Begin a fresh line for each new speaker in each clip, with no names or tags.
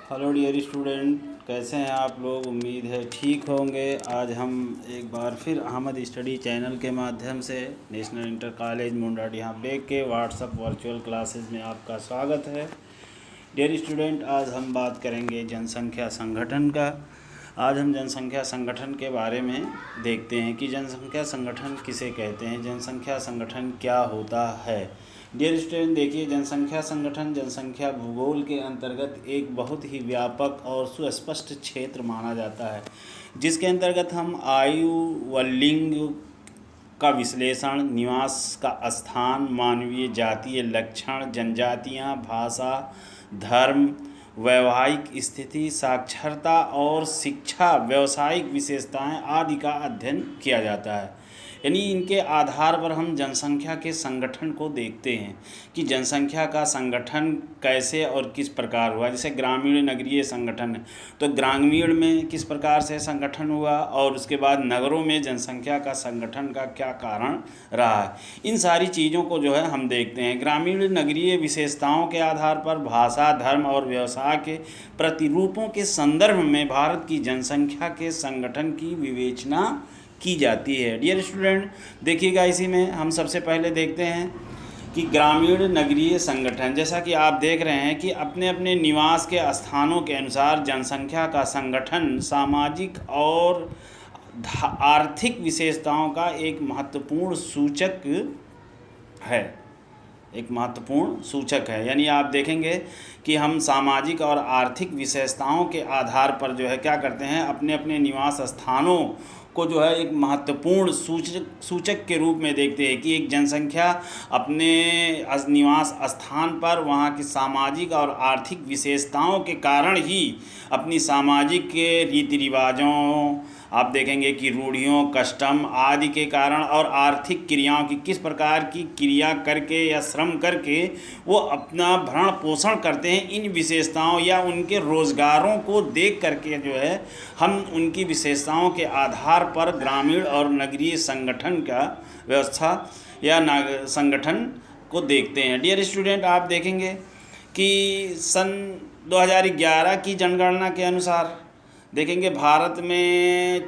Hello dear student, कैसे हैं आप लोग। उम्मीद है ठीक होंगे। आज हम एक बार फिर अहमद स्टडी चैनल के माध्यम से नेशनल इंटर कॉलेज मुंडाडीहा बेग के व्हाट्सएप वर्चुअल क्लासेस में आपका स्वागत है। डियर स्टूडेंट, आज हम बात करेंगे जनसंख्या संगठन का। आज हम जनसंख्या संगठन के बारे में देखते हैं कि जनसंख्या संगठन किसे कहते हैं, जनसंख्या संगठन क्या होता है। डियर स्टूडेंट, देखिए, जनसंख्या संगठन जनसंख्या भूगोल के अंतर्गत एक बहुत ही व्यापक और सुस्पष्ट क्षेत्र माना जाता है, जिसके अंतर्गत हम आयु व लिंग का विश्लेषण, निवास का स्थान, मानवीय जातीय लक्षण, जनजातियाँ, भाषा, धर्म, वैवाहिक स्थिति, साक्षरता और शिक्षा, व्यावसायिक विशेषताएं आदि का अध्ययन किया जाता है। यानी इनके आधार पर हम जनसंख्या के संगठन को देखते हैं कि जनसंख्या का संगठन कैसे और किस प्रकार हुआ। जैसे ग्रामीण नगरीय संगठन है, तो ग्रामीण में किस प्रकार से संगठन हुआ और उसके बाद नगरों में जनसंख्या का संगठन का क्या कारण रहा है। इन सारी चीज़ों को जो है हम देखते हैं। ग्रामीण नगरीय विशेषताओं के आधार पर भाषा, धर्म और व्यवसाय के प्रतिरूपों के संदर्भ में भारत की जनसंख्या के संगठन की विवेचना की जाती है। डियर स्टूडेंट, देखिएगा, इसी में हम सबसे पहले देखते हैं कि ग्रामीण नगरीय संगठन, जैसा कि आप देख रहे हैं कि अपने अपने निवास के स्थानों के अनुसार जनसंख्या का संगठन सामाजिक और आर्थिक विशेषताओं का एक महत्वपूर्ण सूचक है। यानी आप देखेंगे कि हम सामाजिक और आर्थिक विशेषताओं के आधार पर जो है क्या करते हैं, अपने अपने निवास स्थानों को जो है एक महत्वपूर्ण सूचक के रूप में देखते हैं कि एक जनसंख्या अपने निवास स्थान पर वहाँ की सामाजिक और आर्थिक विशेषताओं के कारण ही अपनी सामाजिक रीति रिवाजों, आप देखेंगे कि रूढ़ियों, कस्टम आदि के कारण और आर्थिक क्रियाओं की किस प्रकार की क्रिया करके या श्रम करके वो अपना भरण पोषण करते हैं। इन विशेषताओं या उनके रोज़गारों को देख करके जो है हम उनकी विशेषताओं के आधार पर ग्रामीण और नगरीय संगठन का व्यवस्था या संगठन को देखते हैं। डियर स्टूडेंट, आप देखेंगे कि सन 2011 की जनगणना के अनुसार देखेंगे भारत में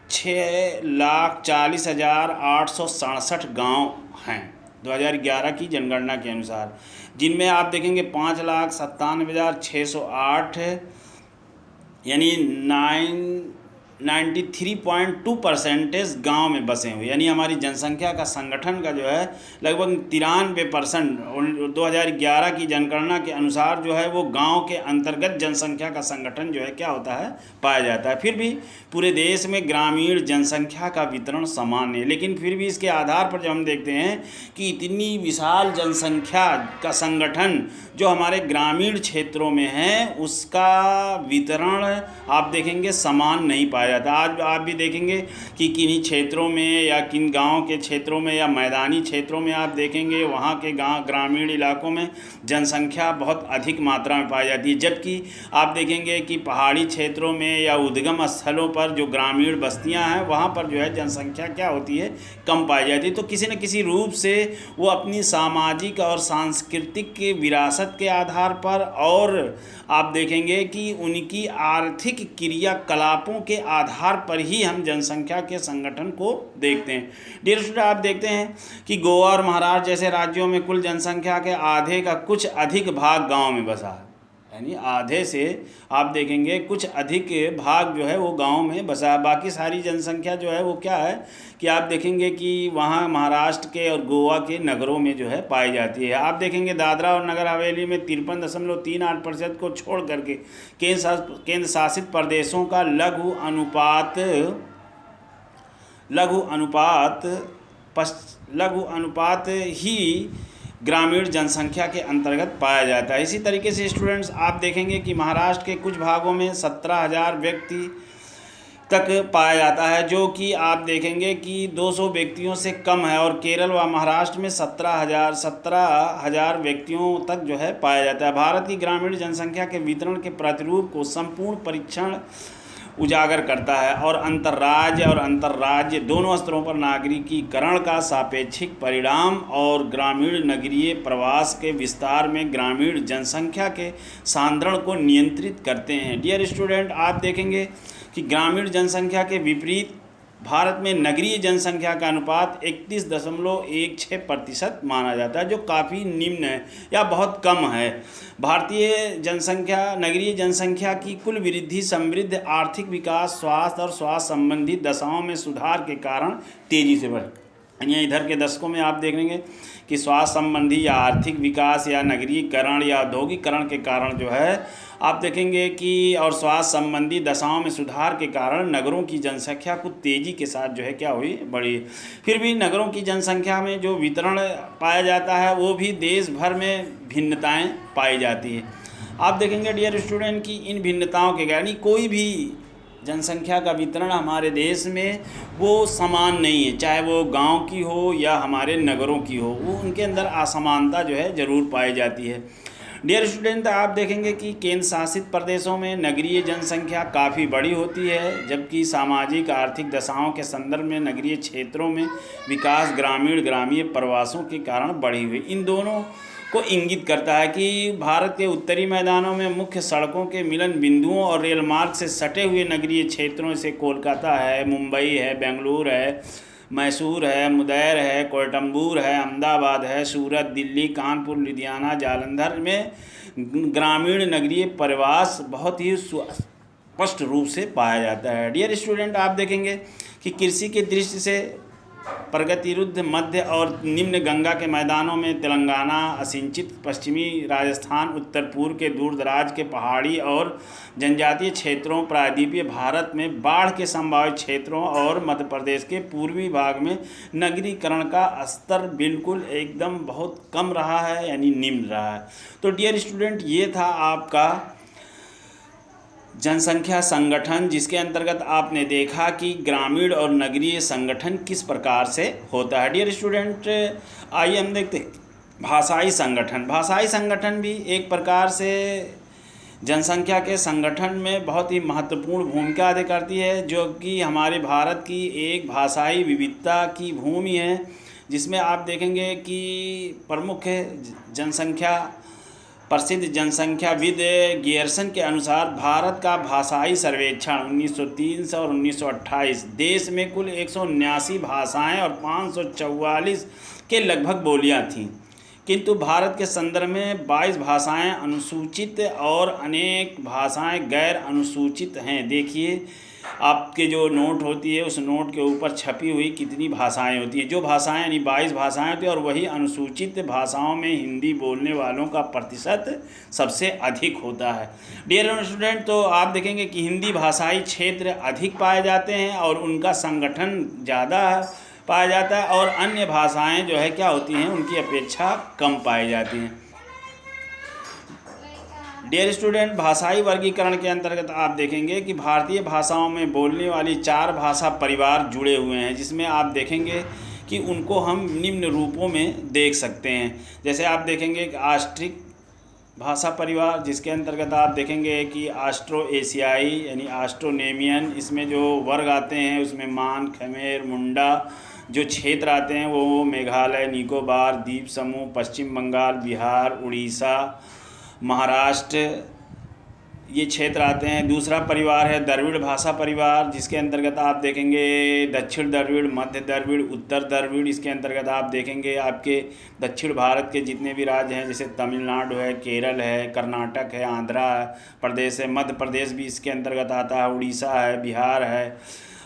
6,40,867 गांव हैं 2011 की जनगणना के अनुसार, जिनमें आप देखेंगे 5,97,608 यानी 93.2% गाँव में बसे हुए। यानी हमारी जनसंख्या का संगठन का जो है लगभग 93% 2011 की जनगणना के अनुसार जो है वो गांव के अंतर्गत जनसंख्या का संगठन जो है क्या होता है, पाया जाता है। फिर भी पूरे देश में ग्रामीण जनसंख्या का वितरण समान है, लेकिन फिर भी इसके आधार पर जब हम देखते हैं कि इतनी विशाल जनसंख्या का संगठन जो हमारे ग्रामीण क्षेत्रों में है, उसका वितरण आप देखेंगे समान नहीं पाया जाता। आज आप भी देखेंगे कि किन्हीं क्षेत्रों में या किन गांव के क्षेत्रों में या मैदानी क्षेत्रों में आप देखेंगे वहां के गांव ग्रामीण इलाकों में जनसंख्या बहुत अधिक मात्रा में पाई जाती है, जबकि आप देखेंगे कि पहाड़ी क्षेत्रों में या उद्गम स्थलों पर जो ग्रामीण बस्तियां हैं वहां पर जो है जनसंख्या क्या होती है, कम पाई जाती है। तो किसी न किसी रूप से वो अपनी सामाजिक और सांस्कृतिक विरासत के आधार पर और आप देखेंगे कि उनकी आर्थिक क्रियाकलापों के आधार पर ही हम जनसंख्या के संगठन को देखते हैं। डियर स्टूडेंट, आप देखते हैं कि गोवा और महाराष्ट्र जैसे राज्यों में कुल जनसंख्या के आधे का कुछ अधिक भाग गांव में बसा है। यानी आधे से आप देखेंगे कुछ अधिक भाग जो है वो गांव में बसा है। बाकी सारी जनसंख्या जो है वो क्या है कि आप देखेंगे कि वहाँ महाराष्ट्र के और गोवा के नगरों में जो है पाई जाती है। आप देखेंगे दादरा और नगर हवेली में 53.38% को छोड़ करके केंद्र शासित प्रदेशों का लघु अनुपात ही ग्रामीण जनसंख्या के अंतर्गत पाया जाता है। इसी तरीके से स्टूडेंट्स, आप देखेंगे कि महाराष्ट्र के कुछ भागों में 17,000 व्यक्ति तक पाया जाता है, जो कि आप देखेंगे कि 200 व्यक्तियों से कम है, और केरल व महाराष्ट्र में 17,000 व्यक्तियों तक जो है पाया जाता है। भारत की ग्रामीण जनसंख्या के वितरण के प्रतिरूप को संपूर्ण परीक्षण उजागर करता है और अंतर्राज्य दोनों स्तरों पर नागरिकीकरण का सापेक्षिक परिणाम और ग्रामीण नगरीय प्रवास के विस्तार में ग्रामीण जनसंख्या के सांद्रण को नियंत्रित करते हैं। डियर स्टूडेंट, आप देखेंगे कि ग्रामीण जनसंख्या के विपरीत भारत में नगरीय जनसंख्या का अनुपात 31.16% माना जाता है, जो काफ़ी निम्न है या बहुत कम है। नगरीय जनसंख्या की कुल वृद्धि समृद्ध आर्थिक विकास, स्वास्थ्य और स्वास्थ्य संबंधी दशाओं में सुधार के कारण तेज़ी से बढ़ी। यानी इधर के दशकों में आप देखेंगे कि स्वास्थ्य संबंधी या आर्थिक विकास या नगरीकरण या औद्योगिकरण के कारण जो है आप देखेंगे कि और स्वास्थ्य संबंधी दशाओं में सुधार के कारण नगरों की जनसंख्या कुछ तेज़ी के साथ जो है क्या हुई, बढ़ी। फिर भी नगरों की जनसंख्या में जो वितरण पाया जाता है वो भी देश भर में भिन्नताएं पाई जाती हैं। आप देखेंगे डियर स्टूडेंट कि इन भिन्नताओं के यानी कोई भी जनसंख्या का वितरण हमारे देश में वो समान नहीं है, चाहे वो गांव की हो या हमारे नगरों की हो, वो उनके अंदर असमानता जो है ज़रूर पाई जाती है। डियर स्टूडेंट, आप देखेंगे कि केंद्र शासित प्रदेशों में नगरीय जनसंख्या काफ़ी बड़ी होती है, जबकि सामाजिक आर्थिक दशाओं के संदर्भ में नगरीय क्षेत्रों में विकास ग्रामीण प्रवासों के कारण बढ़ी हुई। इन दोनों को इंगित करता है कि भारत के उत्तरी मैदानों में मुख्य सड़कों के मिलन बिंदुओं और रेल मार्ग से सटे हुए नगरीय क्षेत्रों से कोलकाता है, मुंबई है, बेंगलुरु है, मैसूर है, मुदैर है, कोयटम्बूर है, अहमदाबाद है, सूरत, दिल्ली, कानपुर, लुधियाना, जालंधर में ग्रामीण नगरीय प्रवास बहुत ही स्पष्ट रूप से पाया जाता है। डियर स्टूडेंट, आप देखेंगे कि कृषि के दृष्टि से प्रगतिरुद्ध मध्य और निम्न गंगा के मैदानों में तेलंगाना, असिंचित पश्चिमी राजस्थान, उत्तर पूर्व के दूरदराज के पहाड़ी और जनजातीय क्षेत्रों, प्रायद्वीपीय भारत में बाढ़ के संभावित क्षेत्रों और मध्य प्रदेश के पूर्वी भाग में नगरीकरण का स्तर बिल्कुल एकदम बहुत कम रहा है, यानी निम्न रहा है। तो डियर स्टूडेंट, ये था आपका जनसंख्या संगठन, जिसके अंतर्गत आपने देखा कि ग्रामीण और नगरीय संगठन किस प्रकार से होता है। डियर स्टूडेंट, आइए हम देखते हैं भाषाई संगठन भी एक प्रकार से जनसंख्या के संगठन में बहुत ही महत्वपूर्ण भूमिका अदा करती है, जो कि हमारे भारत की एक भाषाई विविधता की भूमि है, जिसमें आप देखेंगे कि प्रसिद्ध जनसंख्याविद गियर्सन के अनुसार भारत का भाषाई सर्वेक्षण 1903 और 1928 देश में कुल 179 भाषाएं और 544 के लगभग बोलियां थीं, किंतु भारत के संदर्भ में 22 भाषाएं अनुसूचित और अनेक भाषाएं गैर अनुसूचित हैं। देखिए आपके जो नोट होती है उस नोट के ऊपर छपी हुई कितनी भाषाएं होती हैं। जो भाषाएं यानी 22 भाषाएं होती हैं, और वही अनुसूचित भाषाओं में हिंदी बोलने वालों का प्रतिशत सबसे अधिक होता है। डियर स्टूडेंट, तो आप देखेंगे कि हिंदी भाषाई क्षेत्र अधिक पाए जाते हैं और उनका संगठन ज़्यादा पाया जाता है, और अन्य भाषाएं जो है क्या होती हैं, उनकी अपेक्षा कम पाई जाती हैं। डियर स्टूडेंट, भाषाई वर्गीकरण के अंतर्गत आप देखेंगे कि भारतीय भाषाओं में बोलने वाली 4 भाषा परिवार जुड़े हुए हैं, जिसमें आप देखेंगे कि उनको हम निम्न रूपों में देख सकते हैं। जैसे आप देखेंगे कि ऑस्ट्रिक भाषा परिवार, जिसके अंतर्गत आप देखेंगे कि ऑस्ट्रो एशियाई यानी ऑस्ट्रोनेमियन, इसमें जो वर्ग आते हैं उसमें मान, खमेर, मुंडा। जो क्षेत्र आते हैं वो मेघालय, निकोबार द्वीप समूह, पश्चिम बंगाल, बिहार, उड़ीसा, महाराष्ट्र, ये क्षेत्र आते हैं। दूसरा परिवार है द्रविड़ भाषा परिवार, जिसके अंतर्गत आप देखेंगे दक्षिण द्रविड़, मध्य द्रविड़, उत्तर द्रविड़। इसके अंतर्गत आप देखेंगे आपके दक्षिण भारत के जितने भी राज्य हैं, जैसे तमिलनाडु है, केरल है, कर्नाटक है, आंध्र प्रदेश है, मध्य प्रदेश भी इसके अंतर्गत आता है, उड़ीसा है, बिहार है,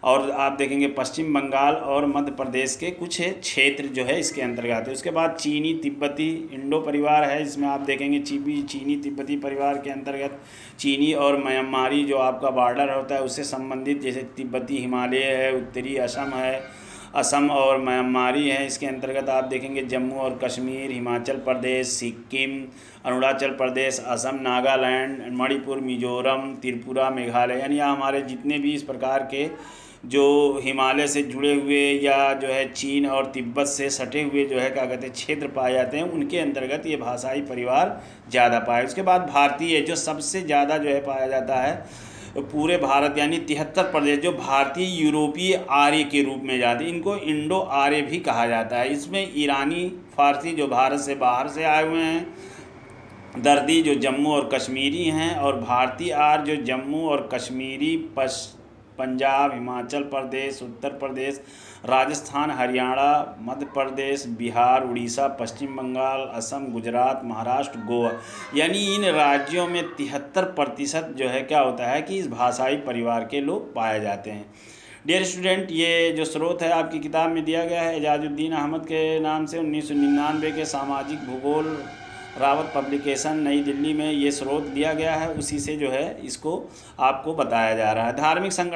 और आप देखेंगे पश्चिम बंगाल और मध्य प्रदेश के कुछ क्षेत्र जो है इसके अंतर्गत आते हैं। उसके बाद चीनी तिब्बती इंडो परिवार है, इसमें आप देखेंगे चीनी तिब्बती परिवार के अंतर्गत चीनी और म्यांमारी जो आपका बॉर्डर होता है उससे संबंधित, जैसे तिब्बती हिमालय है, उत्तरी असम और म्यांमारी है। इसके अंतर्गत आप देखेंगे जम्मू और कश्मीर, हिमाचल प्रदेश, सिक्किम, अरुणाचल प्रदेश, असम, नागालैंड, मणिपुर, मिजोरम, त्रिपुरा, मेघालय, यानी हमारे जितने भी इस प्रकार के जो हिमालय से जुड़े हुए या जो है चीन और तिब्बत से सटे हुए जो है क्या कहते हैं क्षेत्र पाए जाते हैं, उनके अंतर्गत ये भाषाई परिवार ज़्यादा पाए। उसके बाद भारतीय जो सबसे ज़्यादा जो है पाया जाता है पूरे भारत यानी 73 प्रदेश जो भारतीय यूरोपीय आर्य के रूप में जाते हैं, इनको इंडो आर्य भी कहा जाता है। इसमें ईरानी फारसी जो भारत से बाहर से आए हुए हैं, दर्दी जो जम्मू और कश्मीरी हैं, और भारतीय आर्य जो जम्मू और कश्मीरी, पंजाब, हिमाचल प्रदेश, उत्तर प्रदेश, राजस्थान, हरियाणा, मध्य प्रदेश, बिहार, उड़ीसा, पश्चिम बंगाल, असम, गुजरात, महाराष्ट्र, गोवा, यानी इन राज्यों में 73% जो है क्या होता है कि इस भाषाई परिवार के लोग पाए जाते हैं। डियर स्टूडेंट, ये जो स्रोत है आपकी किताब में दिया गया है, एजाजुद्दीन अहमद के नाम से 1999 के सामाजिक भूगोल रावत पब्लिकेशन नई दिल्ली में ये स्रोत दिया गया है, उसी से जो है इसको आपको बताया जा रहा है। धार्मिक संगठन